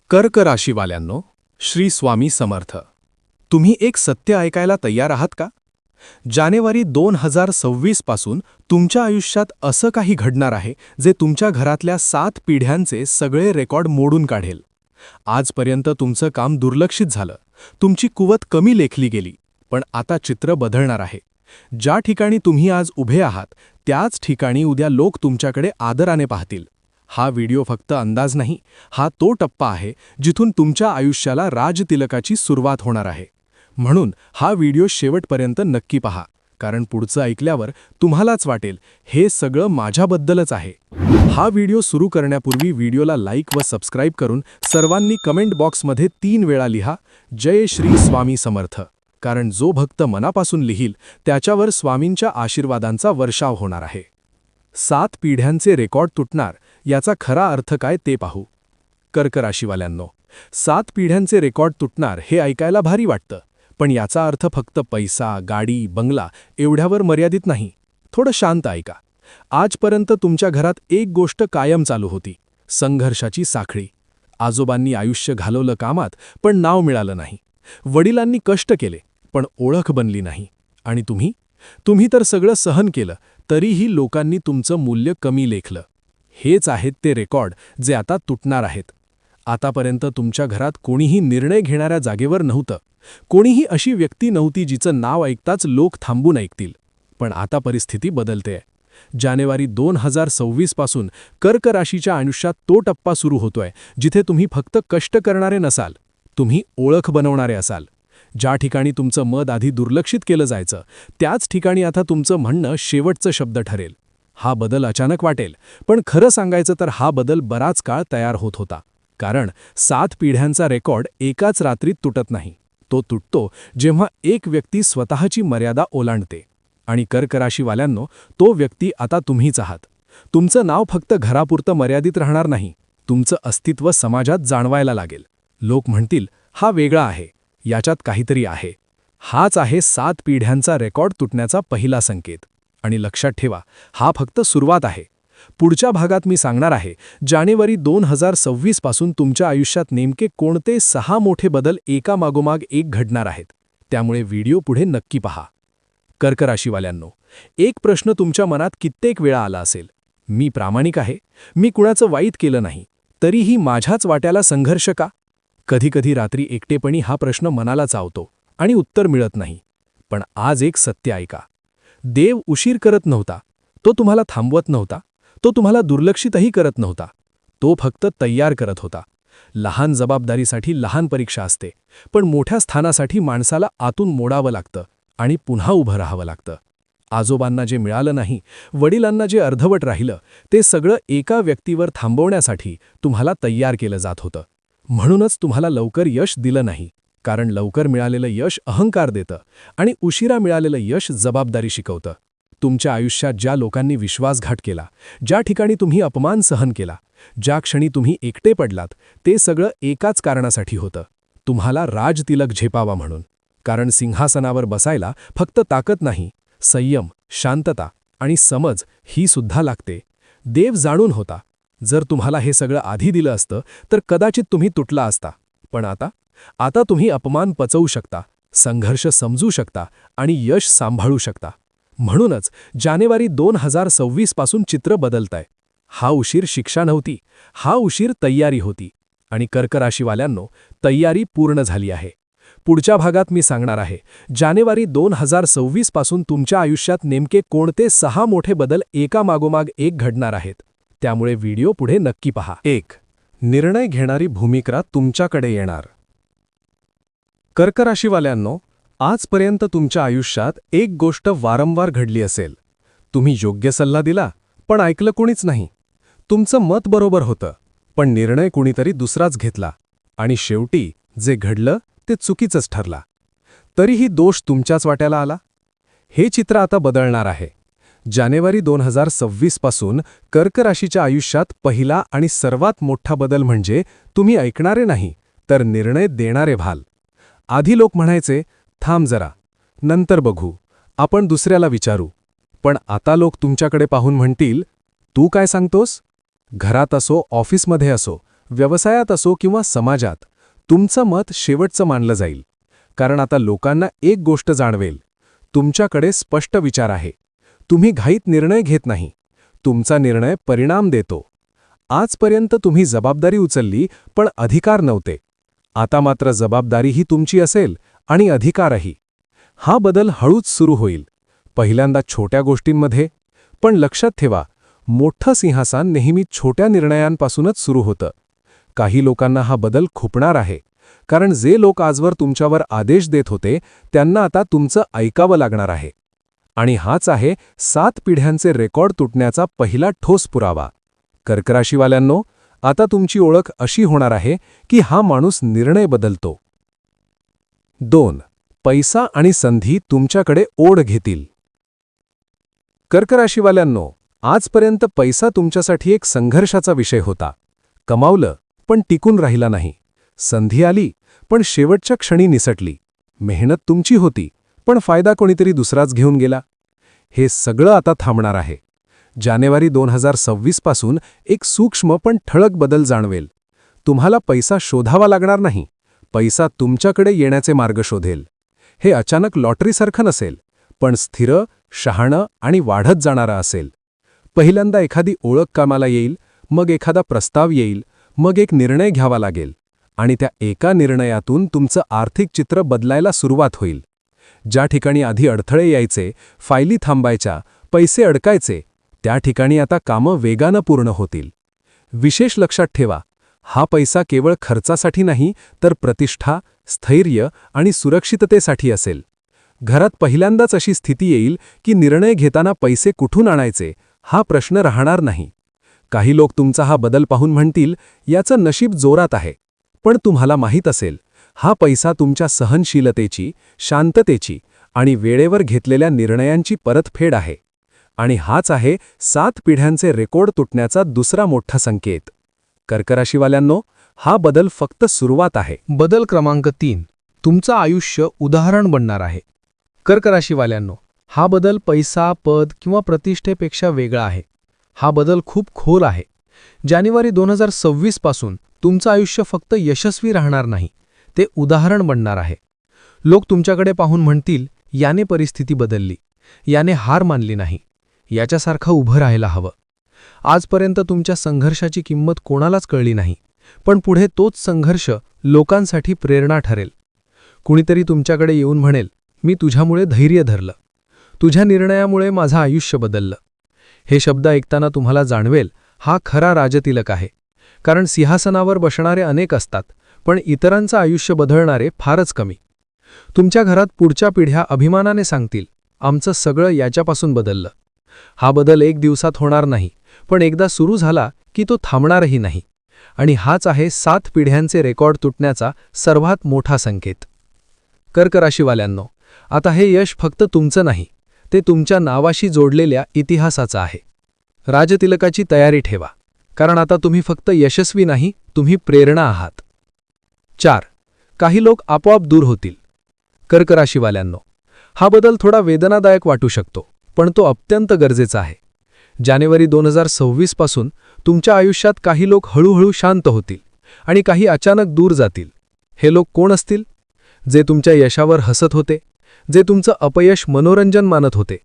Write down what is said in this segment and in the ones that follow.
कर्क राशीवाल्यांनो, श्री स्वामी समर्थ. तुम्ही एक सत्य ऐकायला तयार आहात का? जानेवारी 2026 पासून तुमच्या आयुष्यात असं काही घडणार आहे जे तुमच्या घरातल्या 7 पिढ्यांचे सगळे रेकॉर्ड मोडून काढेल. आजपर्यंत तुमचं काम दुर्लक्षित झालं, तुमची कुवत कमी लेखली गेली, पण आता चित्र बदलणार आहे. ज्या ठिकाणी तुम्ही आज उभे आहात त्याच ठिकाणी उद्या लोक तुमच्याकडे आदराने पाहतील. हा व्हिडिओ फक्त अंदाज नाही, हा तो टप्पा आहे जिथून तुमच्या आयुष्याला राजतिलकाची सुरुवात होणार आहे. म्हणून हा व्हिडिओ शेवटपर्यंत नक्की पहा, कारण पुढचं ऐकल्यावर तुम्हालाच वाटेल हे सगळं माझ्याबद्दलच आहे. हा व्हिडिओ सुरू करण्यापूर्वी व्हिडिओला लाईक व सबस्क्राईब करून सर्वांनी कमेंट बॉक्समध्ये 3 वेळा लिहा, जय श्री स्वामी समर्थ. कारण जो भक्त मनापासून लिहील त्याच्यावर स्वामींच्या आशीर्वादांचा वर्षाव होणार आहे. 7 पिढ्यांचे रेकॉर्ड तुटणार याचा खरा अर्थ काय ते पाहू. कर्क राशीवाल्यांनो, 7 पिढ्यांचे रेकॉर्ड तुटणार हे ऐकायला भारी वाटतं, पण याचा अर्थ फक्त पैसा, गाडी, बंगला एवढ्यावर मर्यादित नाही. थोडं शांत ऐका. आजपर्यंत तुमच्या घरात एक गोष्ट कायम चालू होती, संघर्षाची साखळी. आजोबांनी आयुष्य घालवलं कामात, पण नाव मिळालं नाही. वडिलांनी कष्ट केले, पण ओळख बनली नाही. आणि तुम्ही तर सगळं सहन केलं, तरीही लोकांनी तुमचं मूल्य कमी लेखलं. हेच आहेत ते रेकॉर्ड जे आता तुटणार आहेत. आतापर्यंत तुमच्या घरात कोणीही निर्णय घेणाऱ्या जागेवर नव्हतं. कोणीही अशी व्यक्ती नव्हती जिचं नाव ऐकताच लोक थांबून ऐकतील. पण आता परिस्थिती बदलतेय. जानेवारी 2026 पासून कर्क राशीच्या आयुष्यात तो टप्पा सुरू होतोय जिथे तुम्ही फक्त कष्ट करणारे नसाल, तुम्ही ओळख बनवणारे असाल. ज्या ठिकाणी तुमचं मत आधी दुर्लक्षित केलं जायचं, त्याच ठिकाणी आता तुमचं म्हणणं शेवटचं शब्द ठरेल. हा बदल अचानक वाटेल, पण खरं सांगायचं तर हा बदल बराच काळ तयार होत होता. कारण 7 पिढ्यांचा रेकॉर्ड एकाच रात्रीत तुटत नाही. तो तुटतो जेव्हा एक व्यक्ती स्वतःची मर्यादा ओलांडते. आणि कर्क राशीवाल्यांनो, तो व्यक्ती आता तुम्हीच आहात. तुमचं नाव फक्त घरापुरतं मर्यादित राहणार नाही, तुमचं अस्तित्व समाजात जाणवायला लागेल. लोक म्हणतील, हा वेगळा आहे, याच्यात काहीतरी आहे. हाच आहे 7 पिढ्यांचा रेकॉर्ड तुटण्याचा पहिला संकेत. आणि लक्षात ठेवा, हा फक्त सुरुवात आहे. पुढच्या भागात मी सांगणार आहे जानेवारी 2026 पासून तुमच्या आयुष्यात नेमके कोणते 6 मोठे बदल एकामागोमाग एक घडणार आहेत. त्यामुळे व्हिडिओ पुढे नक्की पहा. कर्क राशीवाल्यांनो, एक प्रश्न तुमच्या मनात कित्येक वेळा आला असेल, मी प्रामाणिक आहे, मी कुणाचं वाईट केलं नाही, तरीही माझ्याच वाट्याला संघर्ष का? कधीकधी रात्री एकटेपणी हा प्रश्न मनाला चावतो आणि उत्तर मिळत नाही. पण आज एक सत्य ऐका. देव उशीर करत नव्हता, तो तुम्हाला थांबवत नव्हता, तो तुम्हाला दुर्लक्षितही करत नव्हता. तो फक्त तयार करत होता. लहान जबाबदारीसाठी लहान परीक्षा असते, पण मोठ्या स्थानासाठी माणसाला आतून मोडावं लागतं आणि पुन्हा उभं राहावं लागतं. आजोबांना जे मिळालं नाही, वडिलांना जे अर्धवट राहिलं, ते सगळं एका व्यक्तीवर थांबवण्यासाठी तुम्हाला तयार केलं जात होतं. म्हणूनच तुम्हाला लवकर यश दिलं नाही, कारण लवकर मिळालेलं यश अहंकार देतं आणि उशिरा मिळालेलं यश जबाबदारी शिकवतं. तुमच्या आयुष्यात ज्या लोकांनी विश्वासघात केला, ज्या ठिकाणी तुम्ही अपमान सहन केला, ज्या क्षणी तुम्ही एकटे पडलात, ते सगळं एकाच कारणासाठी होतं, तुम्हाला राजतिलक झेपावा म्हणून. कारण सिंहासनावर बसायला फक्त ताकद नाही, संयम, शांतता आणि समज ही सुद्धा लागते. देव जाणून होता, जर तुम्हाला हे सगळं आधी दिलं असतं तर कदाचित तुम्ही तुटला असता. पण आता तुम्ही अपमान पचवू शकता, संघर्ष समजू शकता आणि यश सांभाळू शकता. म्हणूनच जानेवारी 2026 पासून चित्र बदलतंय. हा उशीर शिक्षा नव्हती, हा उशीर तयारी होती. आणि कर्क राशीवाल्यांनो, तयारी पूर्ण झाली आहे. पुढच्या भागात मी सांगणार आहे जानेवारी 2026 पासून तुमच्या आयुष्यात नेमके कोणते 6 मोठे बदल एकामागोमाग एक घडणार आहेत. त्यामुळे व्हिडिओ पुढे नक्की पहा. 1. निर्णय घेणारी भूमिका तुमच्याकडे येणार. कर्क राशीवाल्यांनो, आजपर्यंत तुमच्या आयुष्यात एक गोष्ट वारंवार घडली असेल. तुम्ही योग्य सल्ला दिला, पण ऐकलं कोणीच नाही. तुमचं मत बरोबर होतं, पण निर्णय कुणीतरी दुसराच घेतला. आणि शेवटी जे घडलं ते चुकीचंच ठरला. तरीही दोष तुमच्याच वाट्याला आला. हे चित्र आता बदलणार आहे. जानेवारी 2026 पासून कर्क राशीच्या आयुष्यात पहिला आणि सर्वात मोठा बदल म्हणजे तुम्ही ऐकणारे नाही, तर निर्णय देणारे व्हाल. आधी लोक म्हणायचे, थांब जरा, नंतर बघू, आपण दुसऱ्याला विचारू. पण आता लोक तुमच्याकडे पाहून म्हणतील, तू काय सांगतोस? घरात असो, ऑफिसमध्ये असो, व्यवसायात असो किंवा समाजात तुमचं मत शेवटचं मानलं जाईल. कारण आता लोकांना एक गोष्ट जाणवेल, तुमच्याकडे स्पष्ट विचार आहे. तुम्ही घाईत निर्णय घेत नाही. तुमचा निर्णय परिणाम देतो. आजपर्यंत तुम्ही जबाबदारी उचलली पण अधिकार नव्हते. आता मात्र जबाबदारीही तुमची असेल आणि अधिकारही. हा बदल हळूच सुरू होईल, पहिल्यांदा छोट्या गोष्टींमध्ये. पण लक्षात ठेवा, मोठं सिंहासन नेहमी छोट्या निर्णयांपासूनच सुरू होतं. काही लोकांना हा बदल खुपणार आहे, कारण जे लोक आजवर तुमच्यावर आदेश देत होते त्यांना आता तुमचं ऐकावं लागणार आहे. आणि हाच आहे 7 पिढ्यांचे रेकॉर्ड तुटण्याचा पहिला ठोस पुरावा. कर्क राशीवाल्यांनो, आता तुमची ओळख अशी होणार आहे की हा माणूस निर्णय बदलतो. 2. पैसा आणि संधी तुमच्याकडे ओढ घेतील. कर्क राशीवाल्यांनो, आजपर्यंत पैसा तुमच्यासाठी एक संघर्षाचा विषय होता. कमावलं पण टिकून राहिला नाही. संधी आली पण शेवटच्या क्षणी निसटली. मेहनत तुमची होती पण फायदा कोणीतरी दुसराच घेऊन गेला. हे सगळं आता थांबणार आहे. जानेवारी 2026 पासून एक सूक्ष्म पण ठळक बदल जाणवेल. तुम्हाला पैसा शोधावा लागणार नाही, पैसा तुमच्याकडे येण्याचे मार्ग शोधेल. हे अचानक लॉटरीसारखं नसेल, पण स्थिर, शहाणं आणि वाढत जाणारं असेल. पहिल्यांदा एखादी ओळख कामाला येईल, मग एखादा प्रस्ताव येईल, मग एक निर्णय घ्यावा लागेल. आणि त्या एका निर्णयातून तुमचं आर्थिक चित्र बदलायला सुरुवात होईल. ज्या ठिकाणी आधी अडथळे यायचे, फायली थांबायच्या, पैसे अडकायचे, त्या ठिकाणी आता कामं वेगानं पूर्ण होतील. विशेष लक्षात ठेवा, हा पैसा केवळ खर्चासाठी नाही तर प्रतिष्ठा, स्थैर्य आणि सुरक्षिततेसाठी असेल. घरात पहिल्यांदाच अशी स्थिती येईल की निर्णय घेताना पैसे कुठून आणायचे हा प्रश्न राहणार नाही. काही लोक तुमचा हा बदल पाहून म्हणतील, याचं नशीब जोरात आहे. पण तुम्हाला माहीत असेल, हा पैसा तुमच्या सहनशीलतेची, शांततेची आणि वेळेवर घेतलेल्या निर्णयांची परतफेड आहे. आणि हाच आहे 7 पिढ्यांचे रेकॉर्ड तुटण्याचा दुसरा मोठा संकेत. कर्क राशीवाल्यांनो, हा बदल फक्त सुरुवात आहे. बदल क्रमांक 3. तुमचं आयुष्य उदाहरण बनणार आहे. कर्क राशीवाल्यांनो, हा बदल पैसा, पद किंवा प्रतिष्ठेपेक्षा वेगळा आहे. हा बदल खूप खोल आहे. जानेवारी 2026 पासून तुमचं आयुष्य फक्त यशस्वी राहणार नाही, ते उदाहरण बनणार आहे. लोक तुमच्याकडे पाहून म्हणतील, याने परिस्थिती बदलली, याने हार मानली नाही, याच्यासारखं उभं राहायला हवं. आजपर्यंत तुमच्या संघर्षाची किंमत कोणालाच कळली नाही, पण पुढे तोच संघर्ष लोकांसाठी प्रेरणा ठरेल. कुणीतरी तुमच्याकडे येऊन म्हणेल, मी तुझ्यामुळे धैर्य धरलं, तुझ्या निर्णयामुळे माझं आयुष्य बदललं. हे शब्द ऐकताना तुम्हाला जाणवेल, हा खरा राजतिलक आहे. कारण सिंहासनावर बसणारे अनेक असतात, पण इतरांचं आयुष्य बदलणारे फारच कमी. तुमच्या घरात पुढच्या पिढ्या अभिमानाने सांगतील, आमचं सगळं याच्यापासून बदललं. हा बदल एक दिवसात होणार नाही, पण एकदा सुरू झाला की तो थांबणारही नाही. आणि हाच आहे 7 पिढ्यांचे रेकॉर्ड तुटण्याचा सर्वात मोठा संकेत. कर्क राशीवाल्यांनो, आता हे यश फक्त तुमचं नाही, ते तुमच्या नावाशी जोडलेल्या इतिहासाचं आहे. राजतिलकाची तयारी ठेवा, कारण आता तुम्ही फक्त यशस्वी नाही, तुम्ही प्रेरणा आहात. 4. काही लोक आपोआप दूर होतील. कर्क राशीवाल्यांनो, हा बदल थोडा वेदनादायक वाटू शकतो, पण तो अत्यंत गरजेचा आहे. जानेवारी 2026 पासून तुमच्या आयुष्यात काही लोक हळूहळू शांत होतील आणि काही अचानक दूर जातील. हे लोक कोण असतील? जे तुमच्या यशावर हसत होते, जे तुमचं अपयश मनोरंजन मानत होते,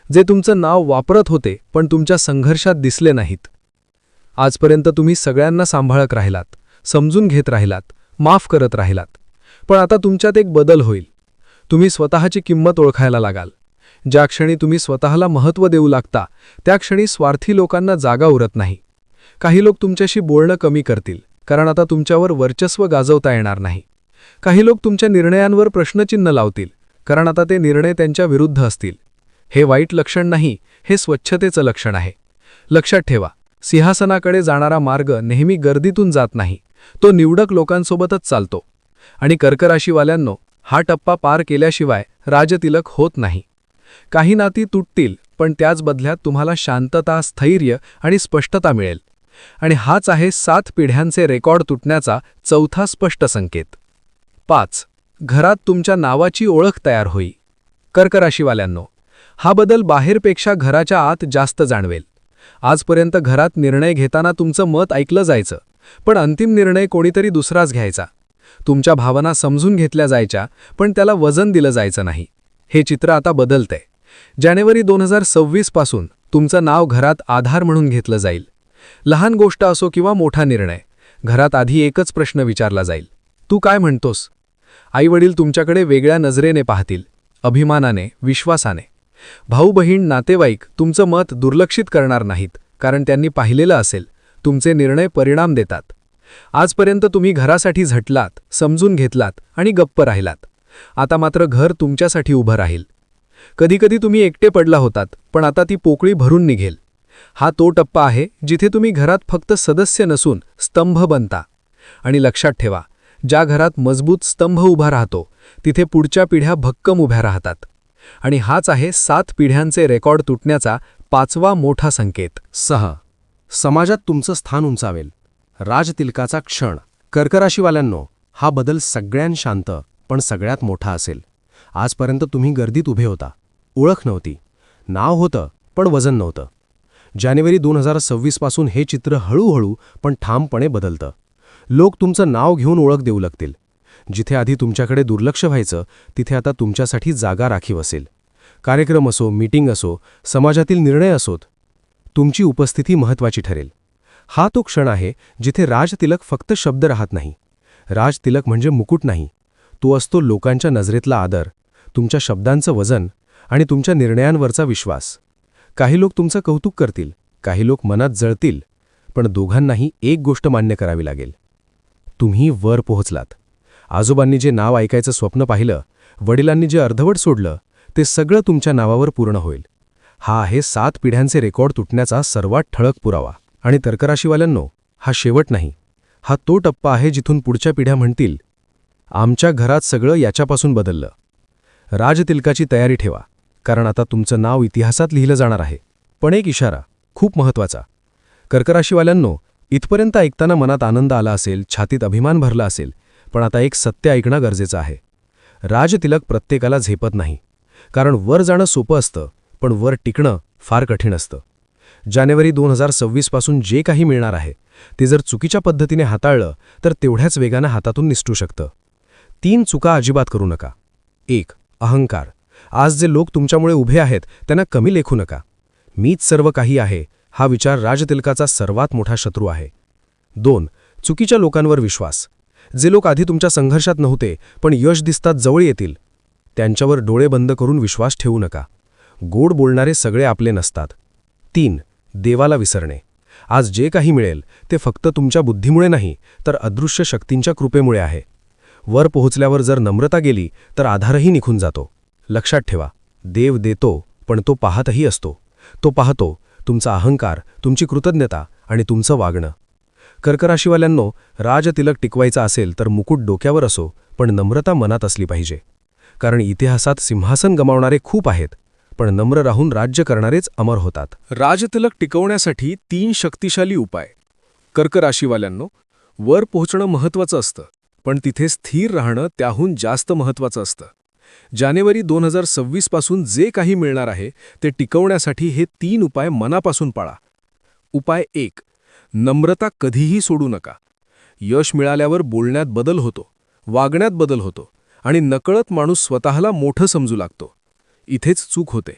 जे तुमचं नाव वापरत होते पण तुमच्या संघर्षात दिसले नाहीत. आजपर्यंत तुम्ही सगळ्यांना सांभाळत राहिलात, समजून घेत राहिलात, माफ करत राहिलात. पण आता तुमच्यात एक बदल होईल. तुम्ही स्वतःची किंमत ओळखायला लागाल. ज्या क्षणी तुम्ही स्वतःला महत्त्व देऊ लागता, त्या क्षणी स्वार्थी लोकांना जागा उरत नाही. काही लोक तुमच्याशी बोलणं कमी करतील, कारण आता तुमच्यावर वर्चस्व गाजवता येणार नाही. काही लोक तुमच्या निर्णयांवर प्रश्नचिन्ह लावतील, कारण आता ते निर्णय त्यांच्या विरुद्ध असतील. हे वाईट लक्षण नाही, हे स्वच्छतेचं लक्षण आहे. लक्षात ठेवा, सिंहासनाकडे जाणारा मार्ग नेहमी गर्दीतून जात नाही, तो निवडक लोकांसोबतच चालतो. आणि कर्क राशीवाल्यांनो, हा टप्पा पार केल्याशिवाय राजतिलक होत नाही. काही नाती तुटतील, पण त्याच बदल्यात तुम्हाला शांतता, स्थैर्य आणि स्पष्टता मिळेल. आणि हाच आहे 7 पिढ्यांचे रेकॉर्ड तुटण्याचा चौथा स्पष्ट संकेत. 5. घरात तुमच्या नावाची ओळख तयार होई. कर्क राशीवाल्यांनो, हा बदल बाहेरपेक्षा घराच्या आत जास्त जाणवेल. आजपर्यंत घरात निर्णय घेताना तुमचं मत ऐकलं जायचं, पण अंतिम निर्णय कोणीतरी दुसराच घ्यायचा. तुमच्या भावना समजून घेतल्या जायच्या, पण त्याला वजन दिलं जायचं नाही. हे चित्र आता बदलतंय. जानेवारी 2026 पासून तुमचं नाव घरात आधार म्हणून घेतलं जाईल. लहान गोष्ट असो किंवा मोठा निर्णय, घरात आधी एकच प्रश्न विचारला जाईल: तू काय म्हणतोस? आईवडील तुमच्याकडे वेगळ्या नजरेने पाहतील, अभिमानाने, विश्वासाने. भाऊ बहीण, नातेवाईक तुमचं मत दुर्लक्षित करणार नाहीत, कारण त्यांनी पाहिलेलं असेल तुमचे निर्णय परिणाम देतात. आजपर्यंत तुम्ही घरासाठी झटलात, समजून घेतलात आणि गप्प राहिलात. आता मात्र घर तुमच्यासाठी उभं राहील. कधीकधी तुम्ही एकटे पडला होतात, पण आता ती पोकळी भरून निघेल. हा तो टप्पा आहे जिथे तुम्ही घरात फक्त सदस्य नसून स्तंभ बनता. आणि लक्षात ठेवा, ज्या घरात मजबूत स्तंभ उभा राहतो तिथे पुढच्या पिढ्या भक्कम उभ्या राहतात. आणि हाच आहे 7 पिढ्यांचे रेकॉर्ड तुटण्याचा 5वा मोठा संकेत. 6. समाजात तुमचं स्थान उंचावेल. राजतिलकाचा क्षण. कर्क राशीवाल्यांनो, हा बदल सगळ्यांत शांत पण सगळ्यात मोठा असेल. आजपर्यंत तुम्ही गर्दीत उभे होता. ओळख नव्हती, नाव होतं पण वजन नव्हतं. जानेवारी 2026 पासून हे चित्र हळूहळू पण ठामपणे बदलतं. लोक तुमचं नाव घेऊन ओळख देऊ लागतील. जिथे आधी तुमच्याकडे दुर्लक्ष व्हायचं तिथे आता तुमच्यासाठी जागा राखीव असेल. कार्यक्रम असो, मीटिंग असो, समाजातील निर्णय असोत, तुमची उपस्थिती महत्त्वाची ठरेल. हा तो क्षण आहे जिथे राजतिलक फक्त शब्द राहत नाही. राजतिलक म्हणजे मुकुट नाही, तो असतो लोकांच्या नजरेतला आदर, तुमच्या शब्दांचं वजन आणि तुमच्या निर्णयांवरचा विश्वास. काही लोक तुमचं कौतुक करतील, काही लोक मनात जळतील, पण दोघांनाही एक गोष्ट मान्य करावी लागेल: तुम्ही वर पोहोचलात. आजोबांनी जे नाव ऐकायचं स्वप्न पाहिलं, वडिलांनी जे अर्धवट सोडलं, ते सगळं तुमच्या नावावर पूर्ण होईल. हा आहे 7 पिढ्यांचे रेकॉर्ड तुटण्याचा सर्वात ठळक पुरावा. आणि कर्क राशीवाल्यांनो, हा शेवट नाही. हा तो टप्पा आहे जिथून पुढच्या पिढ्या म्हणतील, आमच्या घरात सगळं याच्यापासून बदललं. राजतिलकाची तयारी ठेवा, कारण आता तुमचं नाव इतिहासात लिहिलं जाणार आहे. पण एक इशारा, खूप महत्त्वाचा. कर्क राशीवाल्यांनो, इथपर्यंत ऐकताना मनात आनंद आला असेल, छातीत अभिमान भरला असेल, पण आता एक सत्य ऐकणं गरजेचं आहे. राजतिलक प्रत्येकाला झेपत नाही, कारण वर जाणं सोपं असतं, पण वर टिकणं फार कठीण असतं. जानेवारी 2026 पासून जे काही मिळणार आहे ते जर चुकीच्या पद्धतीने हाताळलं तर तेवढ्याच वेगानं हातातून निसटू शकतं. 3 चुका अजिबात करू नका. 1. अहंकार. आज जे लोक तुमच्यामुळे उभे आहेत त्यांना कमी लेखू नका. मीच सर्व काही आहे हा विचार राजतिलकाचा सर्वात मोठा शत्रू आहे. 2. चुकीच्या लोकांवर विश्वास. जे लोक आधी तुमच्या संघर्षात नव्हते पण यश दिसतात जवळ येतील, त्यांच्यावर डोळे बंद करून विश्वास ठेवू नका. गोड बोलणारे सगळे आपले नसतात. 3. देवाला विसरणे. आज जे काही मिळेल ते फक्त तुमच्या बुद्धीमुळे नाही तर अदृश्य शक्तींच्या कृपेमुळे आहे. वर पोहोचल्यावर जर नम्रता गेली तर आधारही निघून जातो. लक्षात ठेवा, देव देतो पण तो पाहतही असतो. तो पाहतो तुमचा अहंकार, तुमची कृतज्ञता आणि तुमचं वागणं. कर्क राशीवाल्यांनो, राजतिलक टिकवायचा असेल तर मुकुट डोक्यावर असो पण नम्रता मनात असली पाहिजे. कारण इतिहासात सिंहासन गमावणारे खूप आहेत, पण नम्र राहून राज्य करणारेच अमर होतात. राजतिलक टिकवण्यासाठी 3 शक्तिशाली उपाय. कर्क राशीवाल्यांनो, वर पोहोचणं महत्त्वाचं असतं, पण तिथे स्थिर राहणं त्याहून जास्त महत्त्वाचं असतं. जानेवारी 2026 पासून जे काही मिळणार आहे ते टिकवण्यासाठी हे 3 उपाय मनापासून पाळा. उपाय 1. नम्रता कधीही सोडू नका. यश मिळाल्यावर बोलण्यात बदल होतो, वागण्यात बदल होतो आणि नकळत माणूस स्वतःला मोठं समजू लागतो. इथेच चूक होते.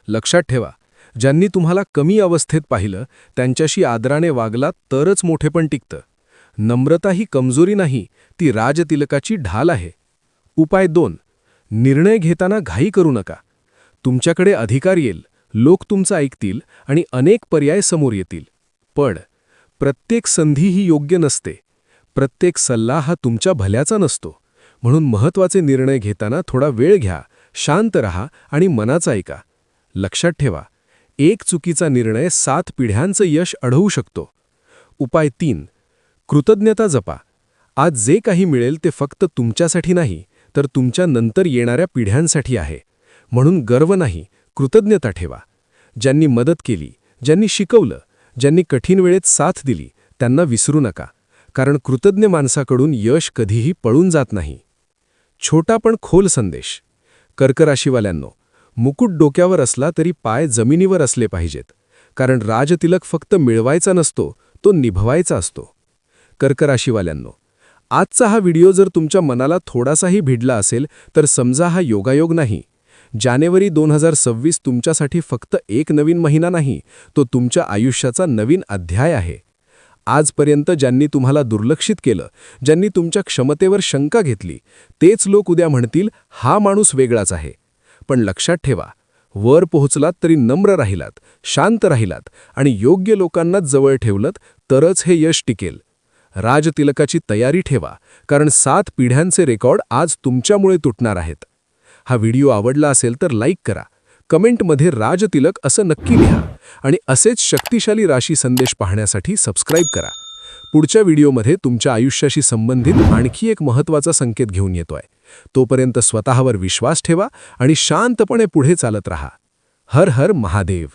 लक्षात ठेवा, ज्यांनी तुम्हाला कमी अवस्थेत पाहिलं त्यांच्याशी आदराने वागलात तरच मोठेपण टिकतं. नम्रता ही कमजोरी नाही, ती राजतिलकाची ढाल आहे. उपाय 2. निर्णय घेताना घाई करू नका. तुमच्याकडे अधिकार येईल, लोक तुमचं ऐकतील आणि अनेक पर्याय समोर येतील. पण प्रत्येक संधी ही योग्य नसते. प्रत्येक सल्ला हा तुमच्या भल्याचा नसतो. म्हणून महत्त्वाचे निर्णय घेताना थोडा वेळ घ्या, शांत रहा आणि मनाचं ऐका. लक्षात ठेवा, एक चुकीचा निर्णय 7 पिढ्यांचं यश अडवू शकतो. उपाय 3. कृतज्ञता जपा. आज जे काही मिळेल ते फक्त तुमच्यासाठी नाही तर तुमच्या नंतर येणाऱ्या पिढ्यांसाठी आहे. म्हणून गर्व नाही, कृतज्ञता ठेवा. ज्यांनी मदत केली, ज्यांनी शिकवलं, ज्यांनी कठीण वेळेत साथ दिली, त्यांना विसरू नका. कारण कृतज्ञ माणसाकडून यश कधीही पळून जात नाही. छोटा पण खोल संदेश. कर्क राशीवाल्यांनो, मुकुट डोक्यावर असला तरी पाय जमिनीवर असले पाहिजेत. कारण राजतिलक फक्त मिळवायचा नसतो, तो निभवायचा असतो. कर्क राशीवाल्यांनो, आजचा हा व्हिडिओ जर तुमच्या मनाला थोडासाही भिडला असेल तर समजा हा योगायोग नाही. जानेवारी 2026 तुमच्यासाठी फक्त एक नवीन महिना नाही, तो तुमच्या आयुष्याचा नवीन अध्याय आहे. आजपर्यंत ज्यांनी तुम्हाला दुर्लक्षित केलं, ज्यांनी तुमच्या क्षमतेवर शंका घेतली, तेच लोक उद्या म्हणतील हा माणूस वेगळाच आहे. पण लक्षात ठेवा, वर पोहोचलात तरी नम्र राहिलात, शांत राहिलात आणि योग्य लोकांनाच जवळ ठेवलत तरच हे यश टिकेल. राजतिलकाची तयारी ठेवा, कारण 7 पिढ्यांचे रेकॉर्ड आज तुमच्यामुळे तुटणार आहेत. हा व्हिडिओ आवडला असेल तर लाईक करा, कमेंटमध्ये राजतिलक असं नक्की लिहा आणि असेच शक्तिशाली राशी संदेश पाहण्यासाठी सबस्क्राईब करा. पुढच्या व्हिडिओमध्ये तुमच्या आयुष्याशी संबंधित आणखी एक महत्त्वाचा संकेत घेऊन येतोय. तोपर्यंत स्वतःवर विश्वास ठेवा आणि शांतपणे पुढे चालत राहा. हर हर महादेव.